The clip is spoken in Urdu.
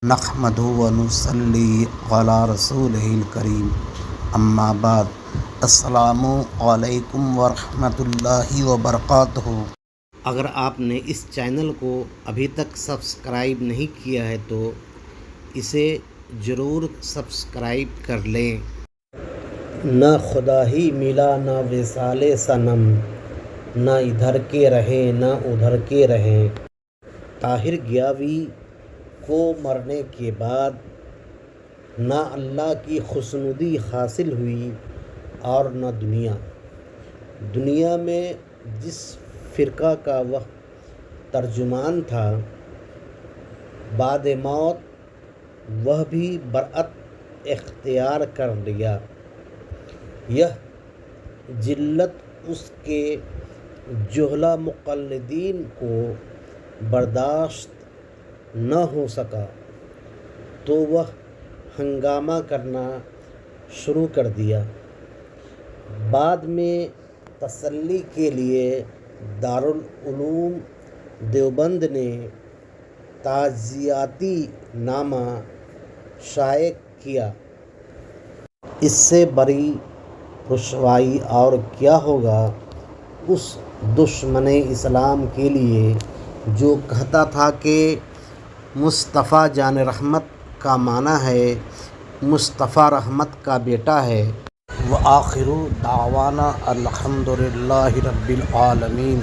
نحمدہ ونصلی علی رسولہ الکریم، اما بعد، السلام علیکم ورحمۃ اللہ وبرکاتہ۔ اگر آپ نے اس چینل کو ابھی تک سبسکرائب نہیں کیا ہے تو اسے ضرور سبسکرائب کر لیں۔ نہ خدا ہی ملا نہ وصال صنم، نہ ادھر کے رہے نہ ادھر کے رہے۔ طاہر گیاوی کو مرنے کے بعد نہ اللہ کی خوشنودی حاصل ہوئی اور نہ دنیا میں جس فرقہ کا وہ ترجمان تھا، بعد موت وہ بھی برأت اختیار کر لیا۔ یہ ذلت اس کے جہلہ مقلدین کو برداشت نہ ہو سکا تو وہ ہنگامہ کرنا شروع کر دیا۔ بعد میں تسلی کے لیے دارالعلوم دیوبند نے تعزیتی نامہ شائع کیا۔ اس سے بڑی رسوائی اور کیا ہوگا اس دشمن اسلام کے لیے جو کہتا تھا کہ مصطفیٰ جان رحمت کا معنی ہے مصطفیٰ رحمت کا بیٹا ہے۔ وآخر دعوانا الحمد للہ رب العالمین۔